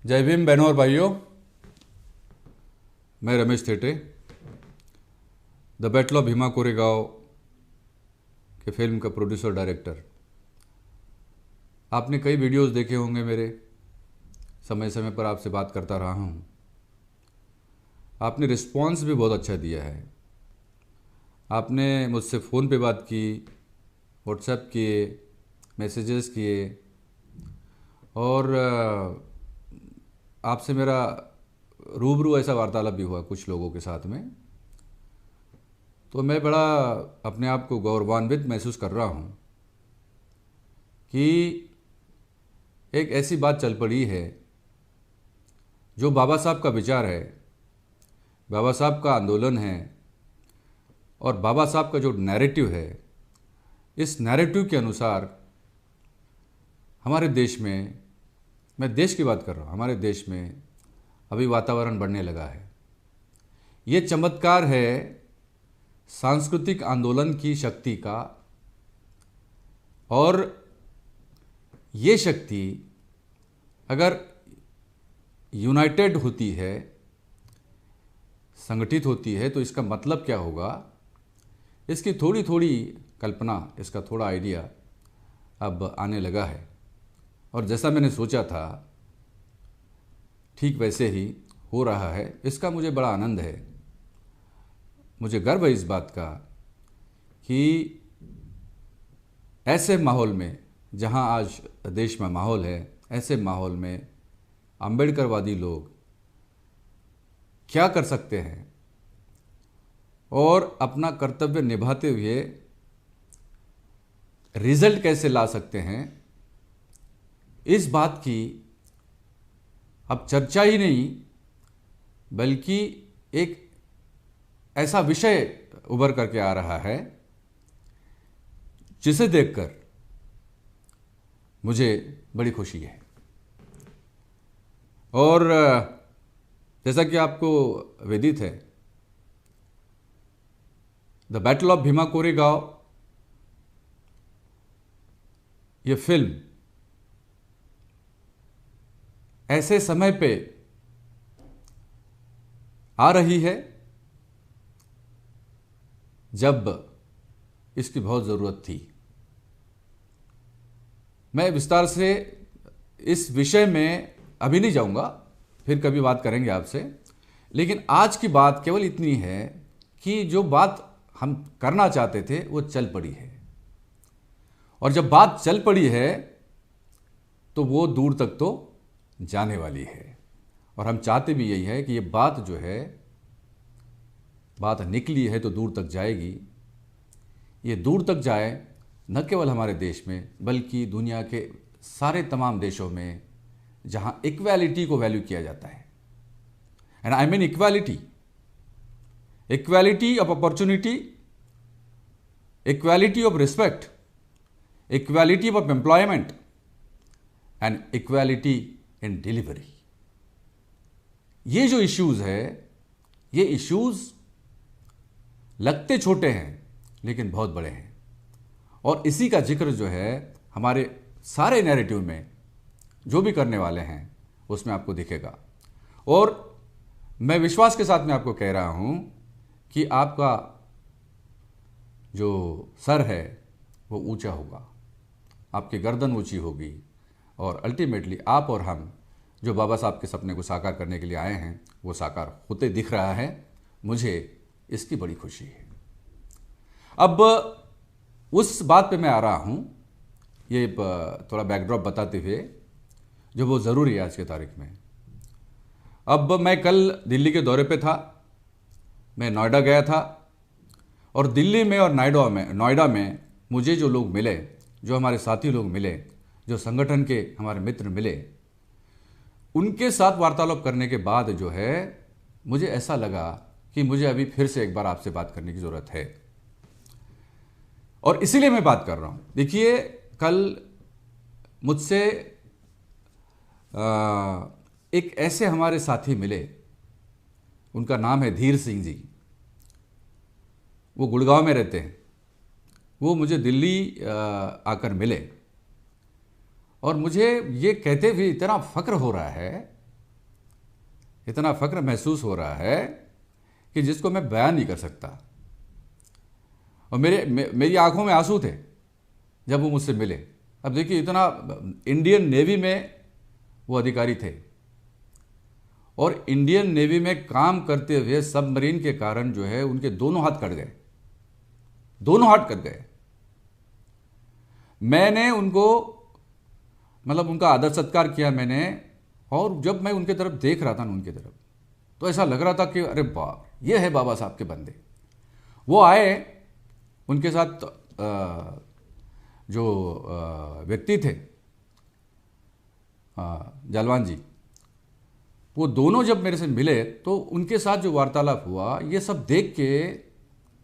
जय भीम बहनों और भाइयों। मैं Ramesh Thete the battle of Bhima Koregaon के फिल्म का प्रोड्यूसर डायरेक्टर। आपने कई वीडियोस देखे होंगे मेरे, समय समय पर आपसे बात करता रहा हूँ। आपने रिस्पॉन्स भी बहुत अच्छा दिया है। आपने मुझसे फ़ोन पे बात की, व्हाट्सएप किए, मैसेजेस किए और आपसे मेरा रूबरू ऐसा वार्तालाप भी हुआ कुछ लोगों के साथ में। तो मैं बड़ा अपने आप को गौरवान्वित महसूस कर रहा हूँ कि एक ऐसी बात चल पड़ी है जो बाबा साहब का विचार है, बाबा साहब का आंदोलन है और बाबा साहब का जो नैरेटिव है, इस नैरेटिव के अनुसार हमारे देश में, मैं देश की बात कर रहा हूँ, हमारे देश में अभी वातावरण बढ़ने लगा है। ये चमत्कार है सांस्कृतिक आंदोलन की शक्ति का, और ये शक्ति अगर यूनाइटेड होती है, संगठित होती है, तो इसका मतलब क्या होगा, इसकी थोड़ी थोड़ी कल्पना, इसका थोड़ा आइडिया अब आने लगा है। और जैसा मैंने सोचा था ठीक वैसे ही हो रहा है। इसका मुझे बड़ा आनंद है। मुझे गर्व है इस बात का कि ऐसे माहौल में, जहां आज देश में माहौल है, ऐसे माहौल में अम्बेडकरवादी लोग क्या कर सकते हैं और अपना कर्तव्य निभाते हुए रिजल्ट कैसे ला सकते हैं, इस बात की अब चर्चा ही नहीं बल्कि एक ऐसा विषय उभर करके आ रहा है जिसे देखकर मुझे बड़ी खुशी है। और जैसा कि आपको विदित है, the battle of Bhima Koregaon ये फिल्म ऐसे समय पे आ रही है जब इसकी बहुत ज़रूरत थी। मैं विस्तार से इस विषय में अभी नहीं जाऊंगा, फिर कभी बात करेंगे आपसे। लेकिन आज की बात केवल इतनी है कि जो बात हम करना चाहते थे वो चल पड़ी है, और जब बात चल पड़ी है तो वो दूर तक तो जाने वाली है। और हम चाहते भी यही है कि ये बात जो है, बात निकली है तो दूर तक जाएगी। ये दूर तक जाए न केवल हमारे देश में बल्कि दुनिया के सारे तमाम देशों में जहां इक्वालिटी को वैल्यू किया जाता है। And I mean equality, equality of opportunity, equality of respect, equality of employment and equality in delivery. ये जो इश्यूज है, ये इश्यूज लगते छोटे हैं लेकिन बहुत बड़े हैं, और इसी का जिक्र जो है हमारे सारे नैरेटिव में जो भी करने वाले हैं उसमें आपको दिखेगा। और मैं विश्वास के साथ में आपको कह रहा हूं कि आपका जो सर है वो ऊंचा होगा, आपकी गर्दन ऊंची होगी, और अल्टीमेटली आप और हम जो बाबा साहब के सपने को साकार करने के लिए आए हैं वो साकार होते दिख रहा है। मुझे इसकी बड़ी खुशी है। अब उस बात पे मैं आ रहा हूं, ये थोड़ा बैकड्रॉप बताते हुए, जो वो ज़रूरी है आज की तारीख में। अब मैं कल दिल्ली के दौरे पे था, मैं नोएडा गया था, और दिल्ली में और नोएडा में मुझे जो लोग मिले, जो हमारे साथी लोग मिले, जो संगठन के हमारे मित्र मिले, उनके साथ वार्तालाप करने के बाद जो है मुझे ऐसा लगा कि मुझे अभी फिर से एक बार आपसे बात करने की ज़रूरत है, और इसीलिए मैं बात कर रहा हूं। देखिए, कल मुझसे एक ऐसे हमारे साथी मिले, उनका नाम है धीर सिंह जी। वो गुड़गांव में रहते हैं। वो मुझे दिल्ली आकर मिले, और मुझे ये कहते हुए इतना फ़ख्र हो रहा है इतना फ़ख्र महसूस हो रहा है कि जिसको मैं बयान नहीं कर सकता। और मेरी आंखों में आंसू थे जब वो मुझसे मिले। अब देखिए, इतना इंडियन नेवी में वो अधिकारी थे और इंडियन नेवी में काम करते हुए सबमरीन के कारण जो है उनके दोनों हाथ कट गए, दोनों हाथ कट गए। मैंने उनको मतलब उनका आदर सत्कार किया मैंने, और जब मैं उनके तरफ देख रहा था ना, उनकी तरफ, तो ऐसा लग रहा था कि अरे बाप, ये है बाबा साहब के बंदे। वो आए, उनके साथ जो व्यक्ति थे जालवान जी, वो दोनों जब मेरे से मिले तो उनके साथ जो वार्तालाप हुआ, ये सब देख के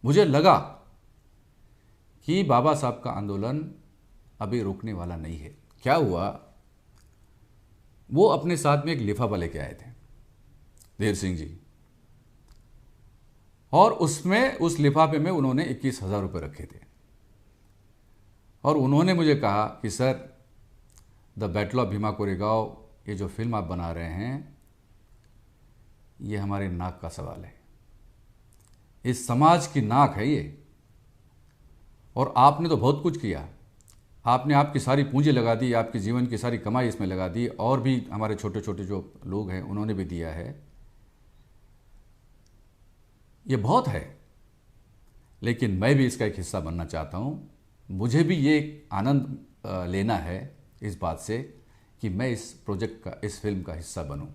मुझे लगा कि बाबा साहब का आंदोलन अभी रुकने वाला नहीं है। क्या हुआ, वो अपने साथ में एक लिफाफा लेके आए थे, धीर सिंह जी, और उसमें उस लिफाफे में उन्होंने 21,000 रुपये रखे थे और उन्होंने मुझे कहा कि sir, the battle of Bhima Koregaon, ये जो फिल्म आप बना रहे हैं, ये हमारे नाक का सवाल है, इस समाज की नाक है ये, और आपने तो बहुत कुछ किया, आपने आपकी सारी पूंजी लगा दी, आपके जीवन की सारी कमाई इसमें लगा दी, और भी हमारे छोटे छोटे जो लोग हैं उन्होंने भी दिया है, ये बहुत है, लेकिन मैं भी इसका एक हिस्सा बनना चाहता हूँ। मुझे भी ये आनंद लेना है इस बात से कि मैं इस प्रोजेक्ट का, इस फिल्म का हिस्सा बनूं।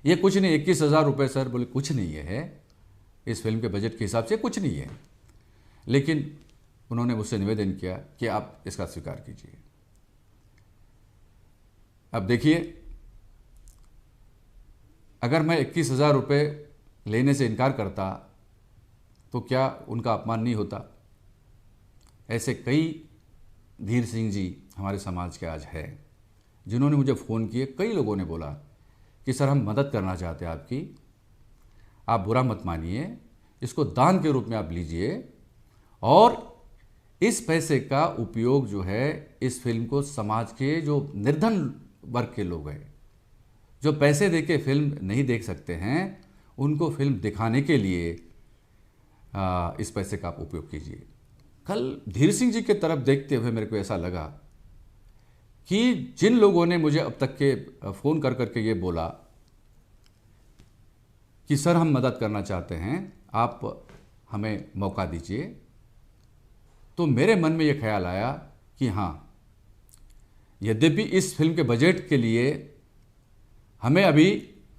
ये कुछ नहीं, 21,000 रुपये सर, बोले कुछ नहीं है, इस फिल्म के बजट के हिसाब से कुछ नहीं है, लेकिन उन्होंने मुझसे निवेदन किया कि आप इसका स्वीकार कीजिए। अब देखिए, अगर मैं 21,000 रुपये लेने से इनकार करता तो क्या उनका अपमान नहीं होता? ऐसे कई धीर सिंह जी हमारे समाज के आज हैं जिन्होंने मुझे फ़ोन किए। कई लोगों ने बोला कि सर, हम मदद करना चाहते हैं आपकी, आप बुरा मत मानिए, इसको दान के रूप में आप लीजिए, और इस पैसे का उपयोग जो है इस फिल्म को समाज के जो निर्धन वर्ग के लोग हैं, जो पैसे दे के फिल्म नहीं देख सकते हैं, उनको फिल्म दिखाने के लिए इस पैसे का आप उपयोग कीजिए। कल धीर सिंह जी की तरफ देखते हुए मेरे को ऐसा लगा कि जिन लोगों ने मुझे अब तक के फ़ोन कर करके ये बोला कि सर, हम मदद करना चाहते हैं, आप हमें मौका दीजिए, तो मेरे मन में ये ख्याल आया कि हाँ, यद्यपि इस फिल्म के बजट के लिए हमें अभी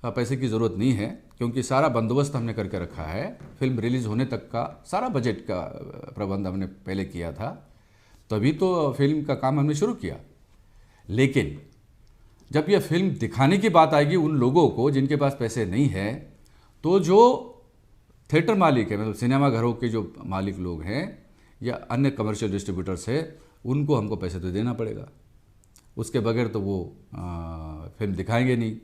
पैसे की ज़रूरत नहीं है, क्योंकि सारा बंदोबस्त हमने करके रखा है, फिल्म रिलीज़ होने तक का सारा बजट का प्रबंध हमने पहले किया था, तभी तो फिल्म का काम हमने शुरू किया। लेकिन जब यह फिल्म दिखाने की बात आएगी उन लोगों को जिनके पास पैसे नहीं है, तो जो थिएटर मालिक है, मतलब सिनेमा घरों के जो मालिक लोग हैं या अन्य कमर्शियल डिस्ट्रीब्यूटर्स है, उनको हमको पैसे तो देना पड़ेगा, उसके बगैर तो वो फिल्म दिखाएंगे नहीं।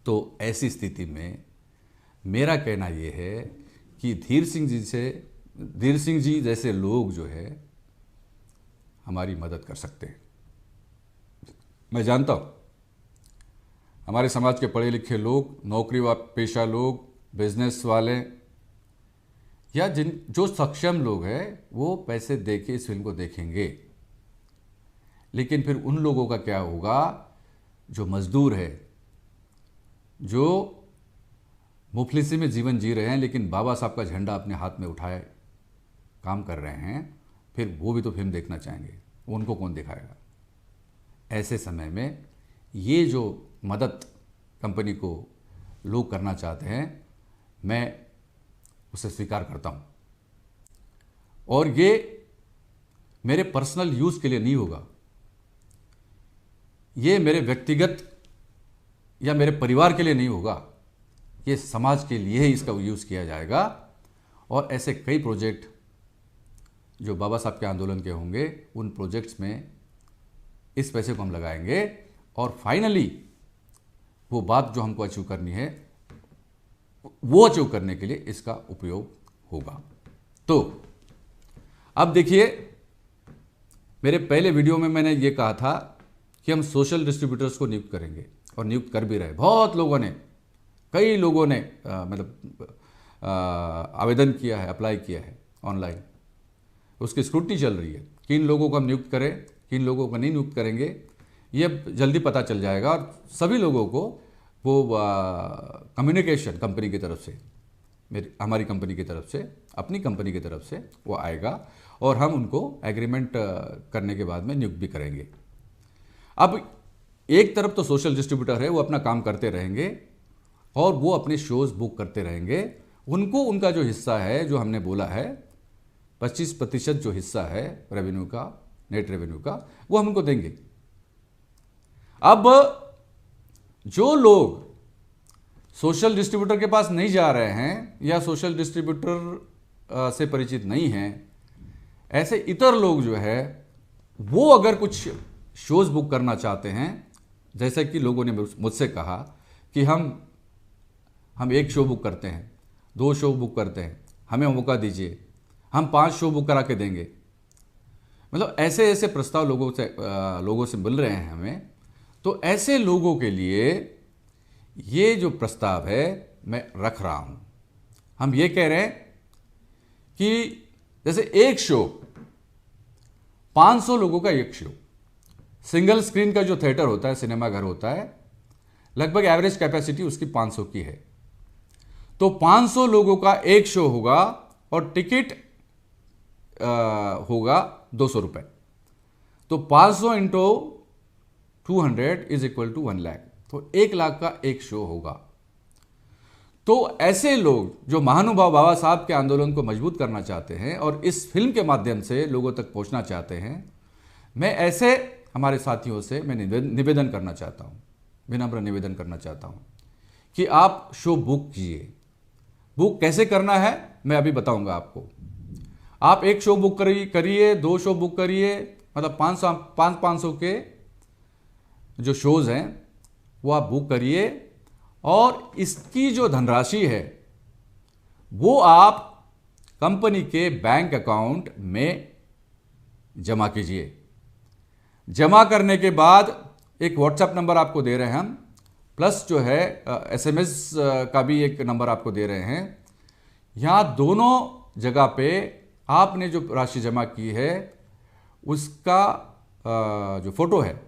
तो ऐसी स्थिति में मेरा कहना ये है कि धीर सिंह जी जैसे लोग जो है हमारी मदद कर सकते हैं। मैं जानता हूँ हमारे समाज के पढ़े लिखे लोग, नौकरी व पेशा लोग, बिजनेस वाले या जो सक्षम लोग हैं, वो पैसे दे के इस फिल्म को देखेंगे। लेकिन फिर उन लोगों का क्या होगा जो मजदूर है, जो मुफलिसी में जीवन जी रहे हैं, लेकिन बाबा साहब का झंडा अपने हाथ में उठाए काम कर रहे हैं, फिर वो भी तो फिल्म देखना चाहेंगे, उनको कौन दिखाएगा? ऐसे समय में ये जो मदद कंपनी को लोग करना चाहते हैं, मैं उसे स्वीकार करता हूँ, और ये मेरे पर्सनल यूज़ के लिए नहीं होगा, ये मेरे व्यक्तिगत या मेरे परिवार के लिए नहीं होगा, ये समाज के लिए ही इसका यूज़ किया जाएगा। और ऐसे कई प्रोजेक्ट जो बाबा साहब के आंदोलन के होंगे, उन प्रोजेक्ट्स में इस पैसे को हम लगाएंगे, और फाइनली वो बात जो हमको अचीव करनी है, वो अचीव करने के लिए इसका उपयोग होगा। तो अब देखिए, मेरे पहले वीडियो में मैंने ये कहा था कि हम सोशल डिस्ट्रीब्यूटर्स को नियुक्त करेंगे, और नियुक्त कर भी रहे। बहुत लोगों ने कई लोगों ने आवेदन किया है, अप्लाई किया है ऑनलाइन, उसकी स्क्रूटनी चल रही है। किन लोगों को हम नियुक्त करें, किन लोगों को नहीं नियुक्त करेंगे, ये जल्दी पता चल जाएगा। और सभी लोगों को वो कम्युनिकेशन कंपनी की तरफ से, हमारी कंपनी की तरफ से, अपनी कंपनी की तरफ से वो आएगा और हम उनको एग्रीमेंट करने के बाद में नियुक्त भी करेंगे। अब एक तरफ तो सोशल डिस्ट्रीब्यूटर है, वो अपना काम करते रहेंगे और वो अपने शोज बुक करते रहेंगे। उनको उनका जो हिस्सा है, जो हमने बोला है 25% जो हिस्सा है रेवेन्यू का, नेट रेवेन्यू का, वो हम उनको देंगे। अब जो लोग सोशल डिस्ट्रीब्यूटर के पास नहीं जा रहे हैं या सोशल डिस्ट्रीब्यूटर से परिचित नहीं हैं, ऐसे इतर लोग जो है वो अगर कुछ शोज बुक करना चाहते हैं, जैसे कि लोगों ने मुझसे कहा कि हम 1 शो बुक करते हैं, 2 शो बुक करते हैं, हमें मौका दीजिए, हम 5 शो बुक करा के देंगे। मतलब ऐसे ऐसे प्रस्ताव लोगों से मिल रहे हैं हमें। तो ऐसे लोगों के लिए ये जो प्रस्ताव है मैं रख रहा हूं। हम ये कह रहे हैं कि जैसे 1 शो 500 लोगों का 1 शो, सिंगल स्क्रीन का जो थिएटर होता है, सिनेमा घर होता है, लगभग एवरेज कैपेसिटी उसकी 500 की है। तो 500 लोगों का 1 शो होगा और टिकट होगा 200 रुपए। तो 500 into 200 is equal to 1 lakh. तो 1 लाख का 1 शो होगा। तो ऐसे लोग जो महानुभाव बाबा साहब के आंदोलन को मजबूत करना चाहते हैं और इस फिल्म के माध्यम से लोगों तक पहुंचना चाहते हैं, मैं ऐसे हमारे साथियों से मैं निवेदन करना चाहता हूं, विनम्र निवेदन करना चाहता हूं कि आप शो बुक कीजिए। बुक कैसे करना है मैं अभी बताऊंगा आपको। आप 1 शो बुक करिए, 2 शो बुक करिए, मतलब 500 के जो शोज हैं वो आप बुक करिए और इसकी जो धनराशि है वो आप कंपनी के बैंक अकाउंट में जमा कीजिए। जमा करने के बाद एक व्हाट्सएप नंबर आपको दे रहे हैं हम, प्लस जो है SMS का भी एक नंबर आपको दे रहे हैं। यहाँ दोनों जगह पे आपने जो राशि जमा की है उसका जो फोटो है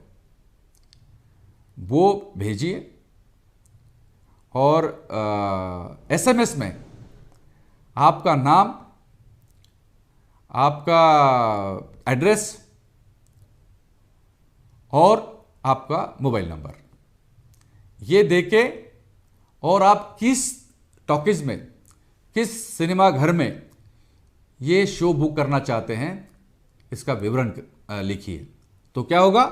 वो भेजिए और SMS में आपका नाम, आपका एड्रेस और आपका मोबाइल नंबर ये देके, और आप किस टॉकीज में, किस सिनेमा घर में ये शो बुक करना चाहते हैं इसका विवरण लिखिए। तो क्या होगा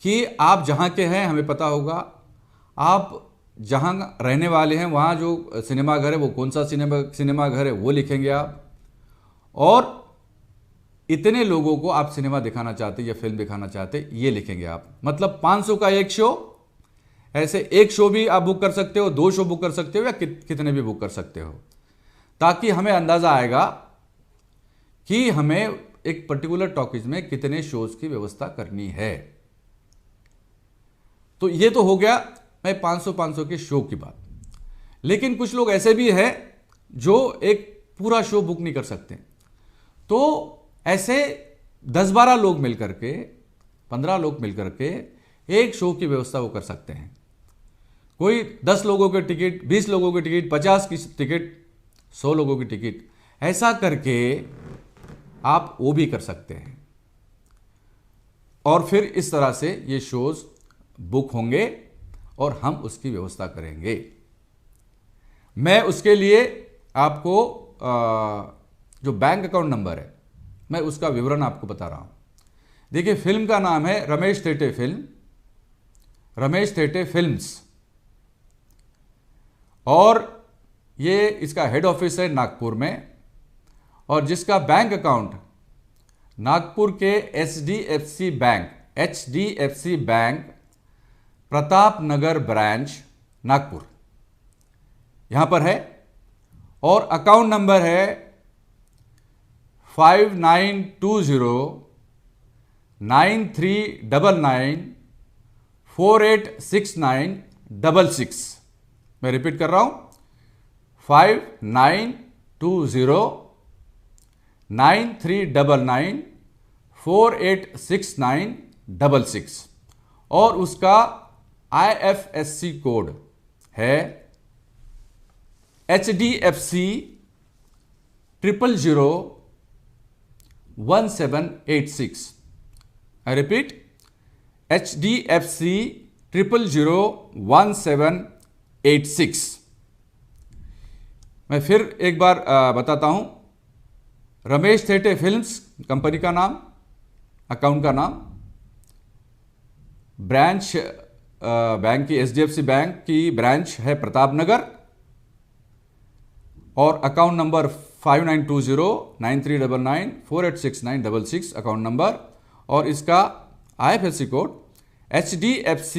कि आप जहां के हैं हमें पता होगा, आप जहां रहने वाले हैं वहां जो सिनेमा घर है वो कौन सा सिनेमा घर है वो लिखेंगे आप, और इतने लोगों को आप सिनेमा दिखाना चाहते या फिल्म दिखाना चाहते ये लिखेंगे आप। मतलब 500 का 1 शो, ऐसे 1 शो भी आप बुक कर सकते हो, 2 शो बुक कर सकते हो या कितने भी बुक कर सकते हो, ताकि हमें अंदाजा आएगा कि हमें एक पर्टिकुलर टॉकीज में कितने शोज की व्यवस्था करनी है। तो ये तो हो गया मैं 500 के शो की बात। लेकिन कुछ लोग ऐसे भी हैं जो एक पूरा शो बुक नहीं कर सकते। तो ऐसे 10-12 लोग मिलकर के, 15 लोग मिलकर के एक शो की व्यवस्था वो कर सकते हैं। कोई 10 लोगों के टिकट, 20 लोगों की टिकट, 50 की टिकट, 100 लोगों की टिकट, ऐसा करके आप वो भी कर सकते हैं। और फिर इस तरह से ये शोज बुक होंगे और हम उसकी व्यवस्था करेंगे। मैं उसके लिए आपको जो बैंक अकाउंट नंबर है मैं उसका विवरण आपको बता रहा हूं। देखिए, फिल्म का नाम है रमेश थेटे फिल्म, रमेश थेटे फिल्म्स, और ये इसका हेड ऑफिस है नागपुर में, और जिसका बैंक अकाउंट नागपुर के HDFC bank Pratap Nagar branch Nagpur यहां पर है, और अकाउंट नंबर है 592093994869 5966। मैं रिपीट कर रहा हूं, 59209399486966 और उसका IFSC कोड है HDFC 0001786। I repeat, HDFC 0001786। मैं फिर एक बार बताता हूं, रमेश थेटे फिल्म्स कंपनी का नाम, अकाउंट का नाम, ब्रांच बैंक की HDFC बैंक की ब्रांच है प्रताप नगर और अकाउंट नंबर 59209399486966 अकाउंट नंबर और इसका IFSC कोड HDFC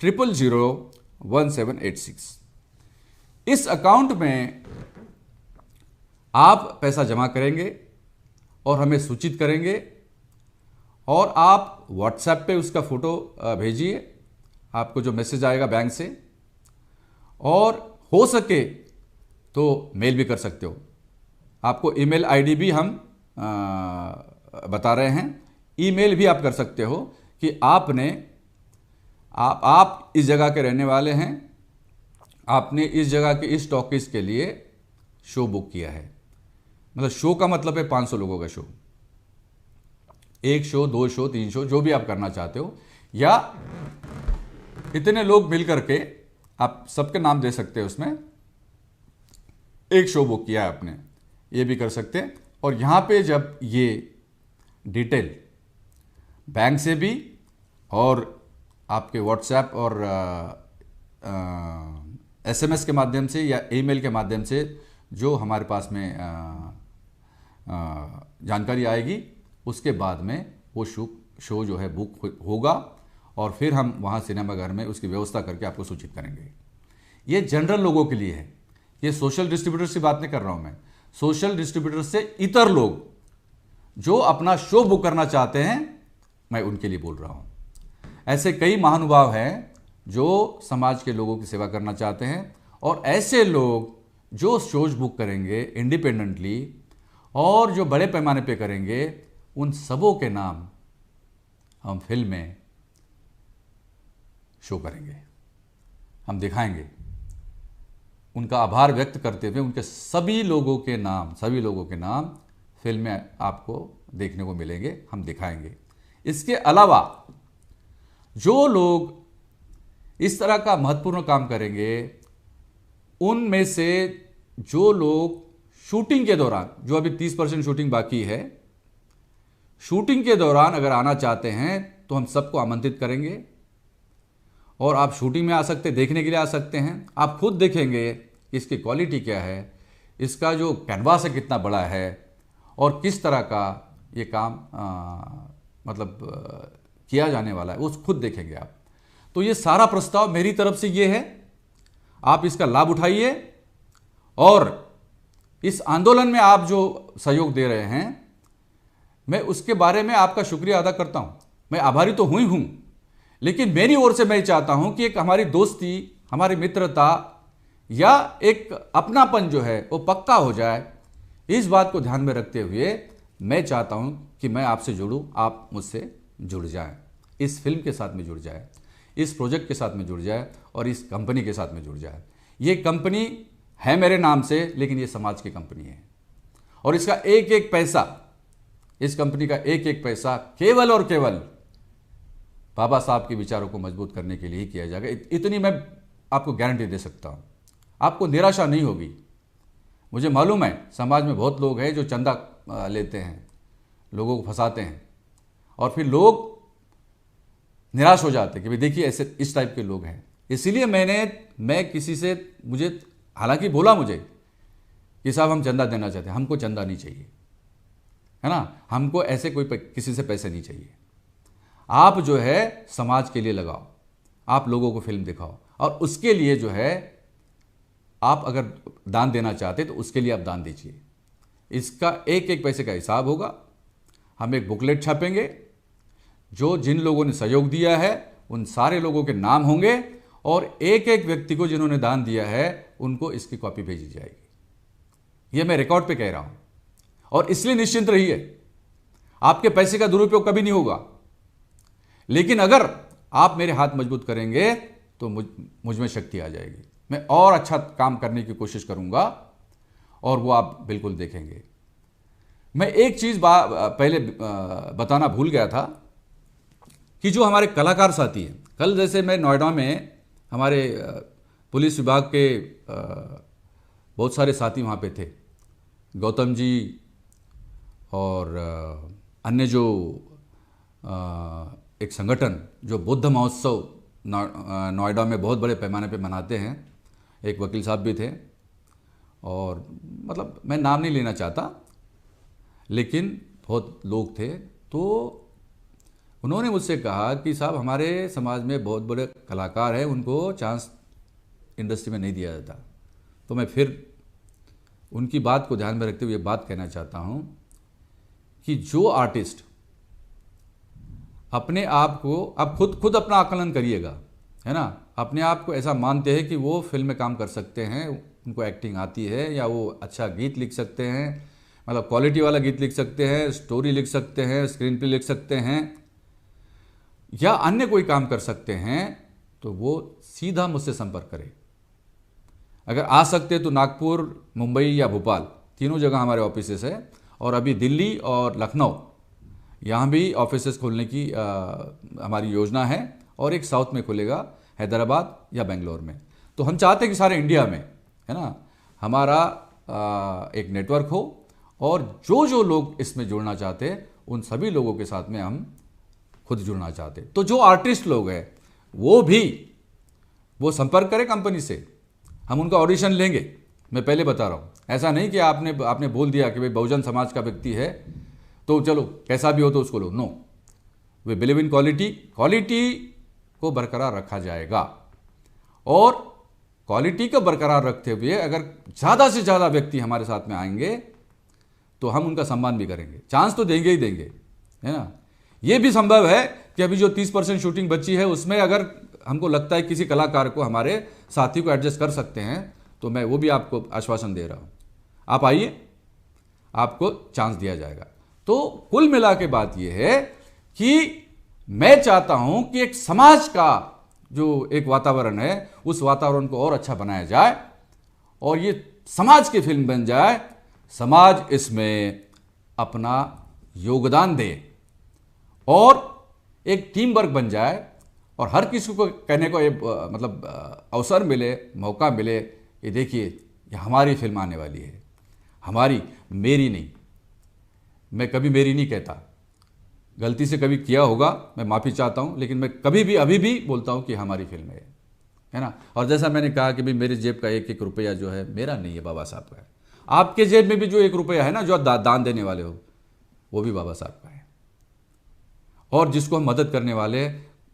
0001786। इस अकाउंट में आप पैसा जमा करेंगे और हमें सूचित करेंगे और आप व्हाट्सएप पे उसका फोटो भेजिए, आपको जो मैसेज आएगा बैंक से, और हो सके तो मेल भी कर सकते हो। आपको ईमेल आईडी भी हम बता रहे हैं, ईमेल भी आप कर सकते हो कि आप इस जगह के रहने वाले हैं, आपने इस जगह के इस टॉकीज के लिए शो बुक किया है। मतलब शो का मतलब है 500 लोगों का शो, 1 शो 2 शो 3 शो जो भी आप करना चाहते हो, या इतने लोग मिल करके आप सबके नाम दे सकते हो, उसमें एक शो बुक किया है आपने, ये भी कर सकते हैं। और यहाँ पे जब ये डिटेल बैंक से भी और आपके व्हाट्सएप और SMS के माध्यम से या ईमेल के माध्यम से जो हमारे पास में जानकारी आएगी, उसके बाद में वो शो जो है बुक होगा और फिर हम वहाँ सिनेमाघर में उसकी व्यवस्था करके आपको सूचित करेंगे। ये जनरल लोगों के लिए है, ये सोशल डिस्ट्रीब्यूटर्स की बात नहीं कर रहा हूँ मैं। सोशल डिस्ट्रीब्यूटर से इतर लोग जो अपना शो बुक करना चाहते हैं, मैं उनके लिए बोल रहा हूँ। ऐसे कई महानुभाव हैं जो समाज के लोगों की सेवा करना चाहते हैं और ऐसे लोग जो शोज बुक करेंगे इंडिपेंडेंटली और जो बड़े पैमाने पे करेंगे, उन सबों के नाम हम फिल्म में शो करेंगे, हम दिखाएंगे। उनका आभार व्यक्त करते हुए उनके सभी लोगों के नाम फिल्म में आपको देखने को मिलेंगे, हम दिखाएंगे। इसके अलावा जो लोग इस तरह का महत्वपूर्ण काम करेंगे, उनमें से जो लोग शूटिंग के दौरान, जो अभी 30% शूटिंग बाकी है, शूटिंग के दौरान अगर आना चाहते हैं तो हम सबको आमंत्रित करेंगे और आप शूटिंग में आ सकते हैं, देखने के लिए आ सकते हैं। आप खुद देखेंगे इसकी क्वालिटी क्या है, इसका जो कैनवास है कितना बड़ा है और किस तरह का ये काम किया जाने वाला है, वो खुद देखेंगे आप। तो ये सारा प्रस्ताव मेरी तरफ से ये है, आप इसका लाभ उठाइए और इस आंदोलन में आप जो सहयोग दे रहे हैं, मैं उसके बारे में आपका शुक्रिया अदा करता हूं। मैं आभारी तो हुई हूं, लेकिन मेरी ओर से मैं चाहता हूं कि एक हमारी दोस्ती, हमारी मित्रता या एक अपनापन जो है वो पक्का हो जाए। इस बात को ध्यान में रखते हुए मैं चाहता हूं कि मैं आपसे जुड़ूं, आप मुझसे जुड़ जाएं, इस फिल्म के साथ में जुड़ जाए, इस प्रोजेक्ट के साथ में जुड़ जाए और इस कंपनी के साथ में जुड़ जाए। ये कंपनी है मेरे नाम से, लेकिन ये समाज की कंपनी है और इसका एक एक पैसा, इस कंपनी का एक एक पैसा केवल और केवल बाबा साहब के विचारों को मजबूत करने के लिए ही किया जाएगा। इतनी मैं आपको गारंटी दे सकता हूं, आपको निराशा नहीं होगी। मुझे मालूम है समाज में बहुत लोग हैं जो चंदा लेते हैं, लोगों को फंसाते हैं और फिर लोग निराश हो जाते हैं कि भाई देखिए ऐसे इस टाइप के लोग हैं। इसीलिए मैं किसी से, मुझे हालांकि बोला मुझे कि साहब हम चंदा देना चाहते हैं, हमको चंदा नहीं चाहिए, है ना, हमको ऐसे कोई किसी से पैसे नहीं चाहिए। आप जो है समाज के लिए लगाओ, आप लोगों को फिल्म दिखाओ और उसके लिए जो है आप अगर दान देना चाहते तो उसके लिए आप दान दीजिए। इसका एक एक पैसे का हिसाब होगा। हम एक बुकलेट छापेंगे, जो जिन लोगों ने सहयोग दिया है उन सारे लोगों के नाम होंगे और एक एक व्यक्ति को जिन्होंने दान दिया है उनको इसकी कॉपी भेजी जाएगी। यह मैं रिकॉर्ड पे कह रहा हूं, और इसलिए निश्चिंत रहिए, आपके पैसे का दुरुपयोग कभी नहीं होगा। लेकिन अगर आप मेरे हाथ मजबूत करेंगे तो मुझ में शक्ति आ जाएगी, मैं और अच्छा काम करने की कोशिश करूंगा, और वो आप बिल्कुल देखेंगे। मैं एक चीज पहले बताना भूल गया था कि जो हमारे कलाकार साथी हैं, कल जैसे मैं नोएडा में हमारे पुलिस विभाग के बहुत सारे साथी वहाँ पे थे, गौतम जी और अन्य जो एक संगठन जो बुद्ध महोत्सव नोएडा में बहुत बड़े पैमाने पे मनाते हैं, एक वकील साहब भी थे, और मतलब मैं नाम नहीं लेना चाहता, लेकिन बहुत लोग थे। तो उन्होंने मुझसे कहा कि साहब हमारे समाज में बहुत बड़े कलाकार हैं, उनको चांस इंडस्ट्री में नहीं दिया जाता। तो मैं फिर उनकी बात को ध्यान में रखते हुए बात कहना चाहता हूँ कि जो आर्टिस्ट अपने आप को, आप खुद अपना आकलन करिएगा, है ना, अपने आप को ऐसा मानते हैं कि वो फिल्म में काम कर सकते हैं, उनको एक्टिंग आती है, या वो अच्छा गीत लिख सकते हैं, मतलब क्वालिटी वाला गीत लिख सकते हैं, स्टोरी लिख सकते हैं, स्क्रीन प्ले लिख सकते हैं, या अन्य कोई काम कर सकते हैं, तो वो सीधा मुझसे संपर्क करें। अगर आ सकते तो नागपुर, मुंबई या भोपाल, तीनों जगह हमारे ऑफिसेस है, और अभी दिल्ली और लखनऊ यहाँ भी ऑफिसेस खोलने की हमारी योजना है, और एक साउथ में खुलेगा, हैदराबाद या बेंगलोर में। तो हम चाहते हैं कि सारे इंडिया में, है ना, हमारा एक नेटवर्क हो, और जो जो लोग इसमें जुड़ना चाहते हैं उन सभी लोगों के साथ में हम खुद जुड़ना चाहते हैं। तो जो आर्टिस्ट लोग हैं वो संपर्क करें कंपनी से, हम उनका ऑडिशन लेंगे। मैं पहले बता रहा हूँ, ऐसा नहीं कि आपने बोल दिया कि भाई बहुजन समाज का व्यक्ति है तो चलो कैसा भी हो तो उसको लो। No, we believe in quality को बरकरार रखा जाएगा, और क्वालिटी को बरकरार रखते हुए अगर ज़्यादा से ज़्यादा व्यक्ति हमारे साथ में आएंगे तो हम उनका सम्मान भी करेंगे, चांस तो देंगे ही देंगे, है ना। ये भी संभव है कि अभी जो 30% शूटिंग बची है उसमें अगर हमको लगता है किसी कलाकार को, हमारे साथी को एडजस्ट कर सकते हैं, तो मैं वो भी आपको आश्वासन दे रहा हूँ, आप आइए, आपको चांस दिया जाएगा। तो कुल मिला के बात यह है कि मैं चाहता हूं कि एक समाज का जो एक वातावरण है उस वातावरण को और अच्छा बनाया जाए, और ये समाज की फिल्म बन जाए, समाज इसमें अपना योगदान दे, और एक टीम वर्क बन जाए, और हर किसी को कहने को मतलब अवसर मिले, मौका मिले, ये देखिए ये हमारी फिल्म आने वाली है, हमारी, मेरी नहीं। मैं कभी मेरी नहीं कहता, गलती से कभी किया होगा मैं माफ़ी चाहता हूं, लेकिन मैं कभी भी अभी भी बोलता हूं कि हमारी फिल्म है ना। और जैसा मैंने कहा कि भाई मेरे जेब का एक एक रुपया जो है मेरा नहीं है, बाबा साहब का है। आपके जेब में भी जो एक रुपया है ना, जो दान देने वाले हो, वो भी बाबा साहब का है, और जिसको हम मदद करने वाले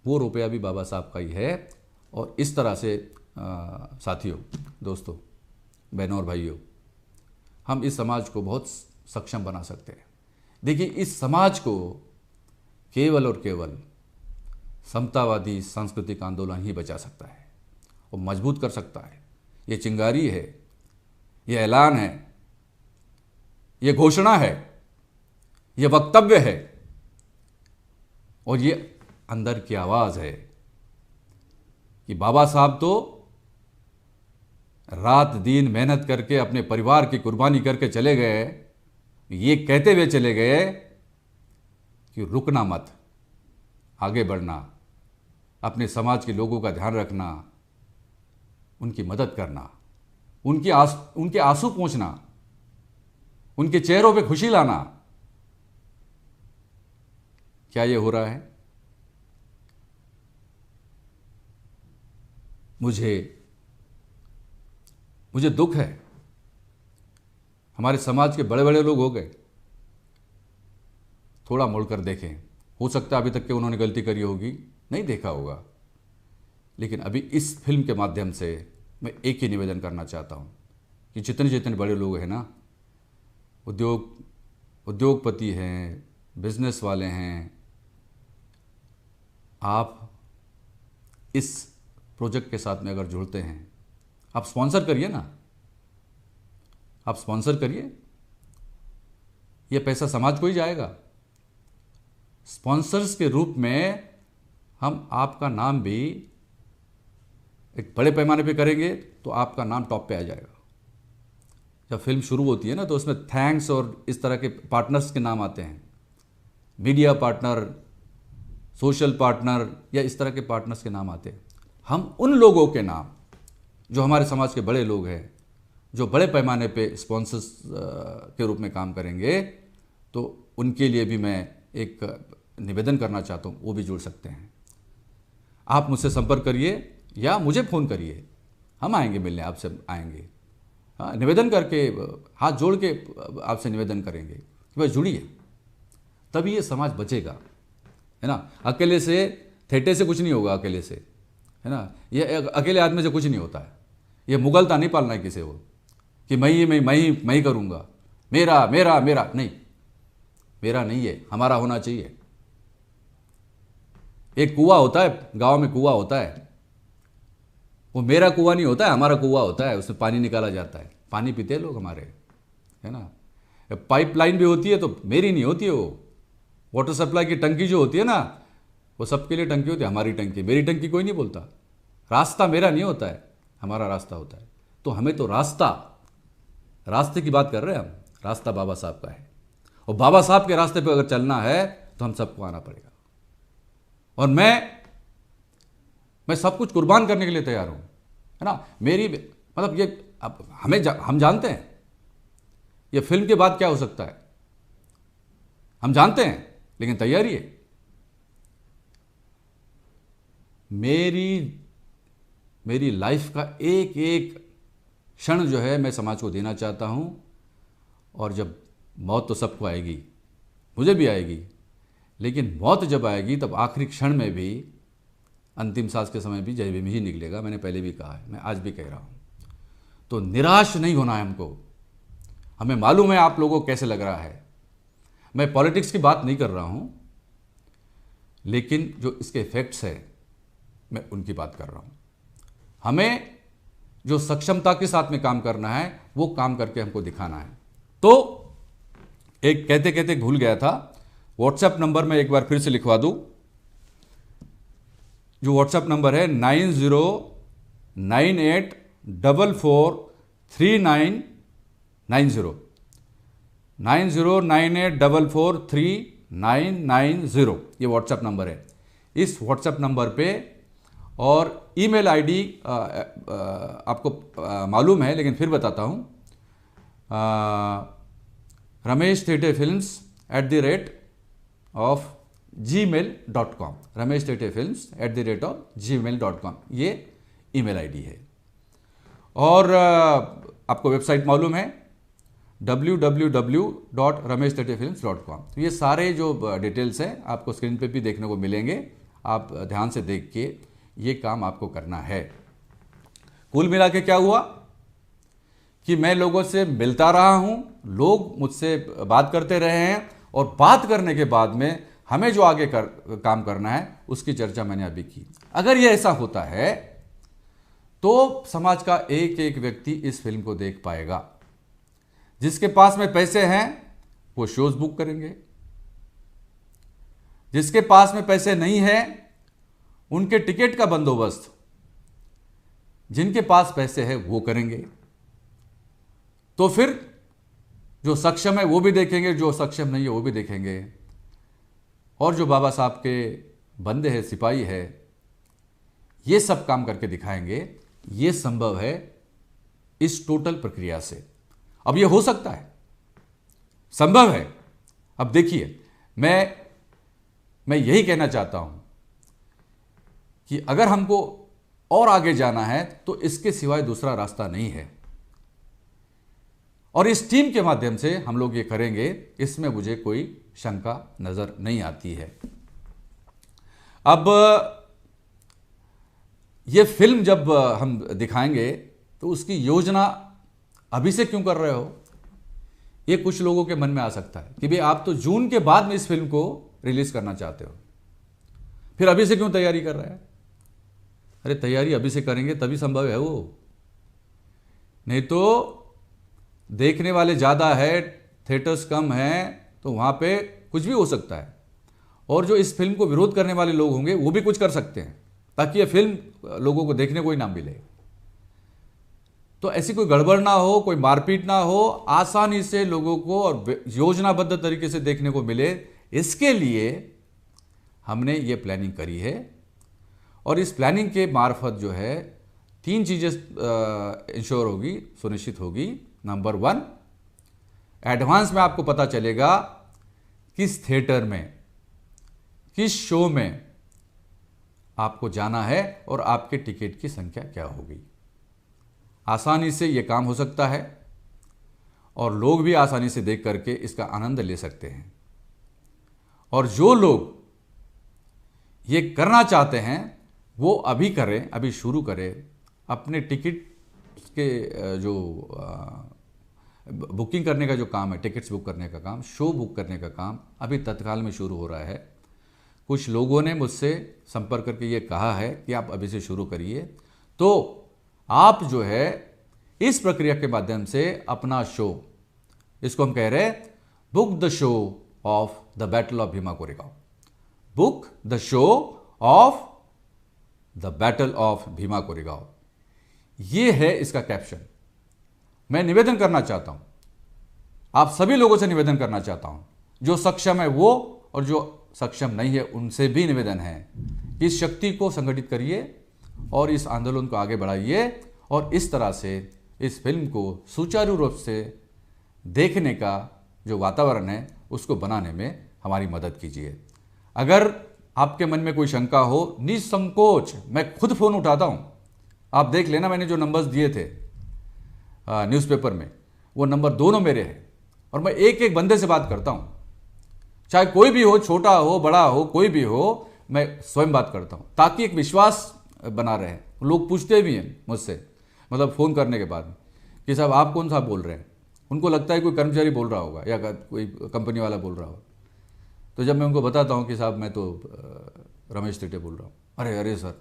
वो रुपया भी बाबा साहब का ही है। और इस तरह से साथियों, दोस्तों, बहनों और भाइयों, हम इस समाज को बहुत सक्षम बना सकते हैं। देखिए, इस समाज को केवल और केवल समतावादी सांस्कृतिक आंदोलन ही बचा सकता है और मजबूत कर सकता है। ये चिंगारी है, ये ऐलान है, ये घोषणा है, ये वक्तव्य है, और ये अंदर की आवाज़ है कि बाबा साहब तो रात दिन मेहनत करके अपने परिवार की कुर्बानी करके चले गए, ये कहते हुए चले गए कि रुकना मत, आगे बढ़ना, अपने समाज के लोगों का ध्यान रखना, उनकी मदद करना, उनके आंसू पोंछना, उनके चेहरों पे खुशी लाना। क्या ये हो रहा है? मुझे दुख है। हमारे समाज के बड़े बड़े लोग हो गए, थोड़ा मुड़कर देखें। हो सकता है अभी तक के उन्होंने गलती करी होगी, नहीं देखा होगा, लेकिन अभी इस फिल्म के माध्यम से मैं एक ही निवेदन करना चाहता हूं कि जितने जितने बड़े लोग हैं ना, उद्योगपति हैं, बिजनेस वाले हैं, आप इस प्रोजेक्ट के साथ में अगर जुड़ते हैं, आप स्पॉन्सर करिए ना, आप स्पॉन्सर करिए, ये पैसा समाज को ही जाएगा। स्पॉन्सर्स के रूप में हम आपका नाम भी एक बड़े पैमाने पे करेंगे तो आपका नाम टॉप पे आ जाएगा। जब फिल्म शुरू होती है ना तो उसमें थैंक्स और इस तरह के पार्टनर्स के नाम आते हैं, मीडिया पार्टनर, सोशल पार्टनर या इस तरह के पार्टनर्स के नाम आते हैं। हम उन लोगों के नाम जो हमारे समाज के बड़े लोग हैं, जो बड़े पैमाने पे स्पॉन्सर्स के रूप में काम करेंगे, तो उनके लिए भी मैं एक निवेदन करना चाहता हूँ, वो भी जुड़ सकते हैं। आप मुझसे संपर्क करिए या मुझे फ़ोन करिए, हम आएंगे मिलने, आपसे आएंगे। हाँ, निवेदन करके, हाथ जोड़ के आपसे निवेदन करेंगे कि भाई जुड़िए, तभी ये समाज बचेगा, है ना। अकेले से, थेटे से कुछ नहीं होगा, अकेले से, है ना। ये अकेले आदमी से कुछ नहीं होता है। ये मुगलता नहीं पालना है किसी को कि मैं ही करूँगा, मेरा मेरा मेरा नहीं, मेरा नहीं है, हमारा होना चाहिए। एक कुआं होता है, गांव में कुआं होता है, वो मेरा कुआं नहीं होता है, हमारा कुआं होता है, उसमें पानी निकाला जाता है, पानी पीते हैं लोग हमारे, है ना। पाइपलाइन भी होती है तो मेरी नहीं होती है, वो वाटर सप्लाई की टंकी जो होती है ना, वो सबके लिए टंकी होती है, हमारी टंकी, मेरी टंकी कोई नहीं बोलता। रास्ता मेरा नहीं होता है, हमारा रास्ता होता है। तो हमें तो रास्ते की बात कर रहे हैं हम, रास्ता बाबा साहब का है, और बाबा साहब के रास्ते पे अगर चलना है तो हम सबको आना पड़ेगा। और मैं सब कुछ कुर्बान करने के लिए तैयार हूं, है ना। मेरी मतलब ये अब हम जानते हैं ये फिल्म के बाद क्या हो सकता है, हम जानते हैं, लेकिन तैयारी है। मेरी लाइफ का एक एक क्षण जो है मैं समाज को देना चाहता हूं। और जब मौत तो सबको आएगी, मुझे भी आएगी, लेकिन मौत जब आएगी तब आखिरी क्षण में भी, अंतिम सांस के समय भी जय भीम ही निकलेगा। मैंने पहले भी कहा है, मैं आज भी कह रहा हूँ। तो निराश नहीं होना है हमको। हमें मालूम है आप लोगों को कैसे लग रहा है। मैं पॉलिटिक्स की बात नहीं कर रहा हूँ, लेकिन जो इसके इफेक्ट्स है मैं उनकी बात कर रहा हूँ। हमें जो सक्षमता के साथ में काम करना है वो काम करके हमको दिखाना है। तो एक कहते कहते भूल गया था, व्हाट्सएप नंबर मैं एक बार फिर से लिखवा दूं। जो व्हाट्सएप नंबर है 9098443990, 9098443990, ये व्हाट्सएप नंबर है। इस व्हाट्सएप नंबर पे, और ईमेल आईडी आपको मालूम है लेकिन फिर बताता हूँ, ramesh.films@gmail.com, ramesh.films@gmail.com, ये ईमेल आईडी है। और आपको वेबसाइट मालूम है www.ramesh.films.com। तो ये सारे जो डिटेल्स हैं आपको स्क्रीन पे भी देखने को मिलेंगे। आप ध्यान से देख के ये काम आपको करना है। कुल मिला के क्या हुआ कि मैं लोगों से मिलता रहा हूं, लोग मुझसे बात करते रहे हैं, और बात करने के बाद में हमें जो आगे काम करना है उसकी चर्चा मैंने अभी की। अगर ये ऐसा होता है तो समाज का एक एक व्यक्ति इस फिल्म को देख पाएगा। जिसके पास में पैसे हैं वो शोज बुक करेंगे, जिसके पास में पैसे नहीं है उनके टिकट का बंदोबस्त जिनके पास पैसे है वो करेंगे। तो फिर जो सक्षम है वो भी देखेंगे, जो सक्षम नहीं है वो भी देखेंगे। और जो बाबा साहब के बंदे हैं, सिपाही है, ये सब काम करके दिखाएंगे। ये संभव है इस टोटल प्रक्रिया से। अब ये हो सकता है, संभव है। अब देखिए, मैं यही कहना चाहता हूं कि अगर हमको और आगे जाना है तो इसके सिवाय दूसरा रास्ता नहीं है, और इस टीम के माध्यम से हम लोग ये करेंगे, इसमें मुझे कोई शंका नजर नहीं आती है। अब ये फिल्म जब हम दिखाएंगे तो उसकी योजना अभी से क्यों कर रहे हो, ये कुछ लोगों के मन में आ सकता है कि भाई आप तो जून के बाद में इस फिल्म को रिलीज करना चाहते हो, फिर अभी से क्यों तैयारी कर रहे हैं। अरे तैयारी अभी से करेंगे तभी संभव है वो, नहीं तो देखने वाले ज़्यादा है, थिएटर्स कम हैं, तो वहाँ पे कुछ भी हो सकता है। और जो इस फिल्म को विरोध करने वाले लोग होंगे वो भी कुछ कर सकते हैं ताकि ये फिल्म लोगों को देखने को ही ना मिले। तो ऐसी कोई गड़बड़ ना हो, कोई मारपीट ना हो, आसानी से लोगों को और योजनाबद्ध तरीके से देखने को मिले, इसके लिए हमने ये प्लानिंग करी है। और इस प्लानिंग के मार्फत जो है 3 चीज़ें इंश्योर होगी, सुनिश्चित होगी। नंबर 1, एडवांस में आपको पता चलेगा किस थिएटर में, किस शो में आपको जाना है और आपके टिकट की संख्या क्या होगी। आसानी से ये काम हो सकता है और लोग भी आसानी से देख करके इसका आनंद ले सकते हैं। और जो लोग ये करना चाहते हैं वो अभी करें, अभी शुरू करें। अपने टिकट के जो बुकिंग करने का जो काम है, टिकट्स बुक करने का काम, शो बुक करने का काम अभी तत्काल में शुरू हो रहा है। कुछ लोगों ने मुझसे संपर्क करके ये कहा है कि आप अभी से शुरू करिए, तो आप जो है इस प्रक्रिया के माध्यम से अपना शो, इसको हम कह रहे हैं book the show off the battle of Bhima Koregaon, book the show off the battle of Bhima Koregaon, ये है इसका कैप्शन। मैं निवेदन करना चाहता हूं, आप सभी लोगों से निवेदन करना चाहता हूं, जो सक्षम है वो और जो सक्षम नहीं है उनसे भी निवेदन है कि इस शक्ति को संगठित करिए और इस आंदोलन को आगे बढ़ाइए और इस तरह से इस फिल्म को सुचारू रूप से देखने का जो वातावरण है उसको बनाने में हमारी मदद कीजिए। अगर आपके मन में कोई शंका हो, निसंकोच मैं खुद फ़ोन उठाता हूं, आप देख लेना, मैंने जो नंबर्स दिए थे न्यूज़पेपर में, वो नंबर दोनों मेरे हैं और मैं एक एक बंदे से बात करता हूं, चाहे कोई भी हो, छोटा हो बड़ा हो, कोई भी हो, मैं स्वयं बात करता हूं ताकि एक विश्वास बना रहे। लोग पूछते भी हैं मुझसे, मतलब फ़ोन करने के बाद कि साहब आप कौन सा बोल रहे हैं, उनको लगता है कोई कर्मचारी बोल रहा होगा या कोई कंपनी वाला बोल रहा होगा। तो जब मैं उनको बताता हूँ कि साहब मैं तो रमेश तिटे बोल रहा हूँ, अरे अरे सर,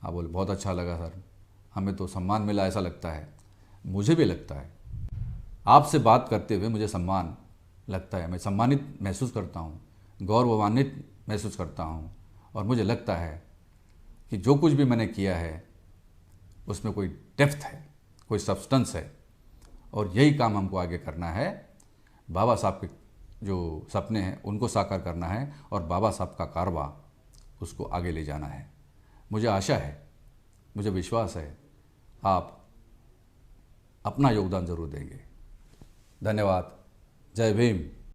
हाँ बोले बहुत अच्छा लगा सर, हमें तो सम्मान मिला ऐसा लगता है। मुझे भी लगता है, आपसे बात करते हुए मुझे सम्मान लगता है, मैं सम्मानित महसूस करता हूँ, गौरवान्वित महसूस करता हूँ और मुझे लगता है कि जो कुछ भी मैंने किया है उसमें कोई डेप्थ है, कोई सब्सटेंस है और यही काम हमको आगे करना है। बाबा साहब के जो सपने हैं उनको साकार करना है और बाबा साहब का कारवा उसको आगे ले जाना है। मुझे आशा है, मुझे विश्वास है आप अपना योगदान ज़रूर देंगे। धन्यवाद। जय भीम।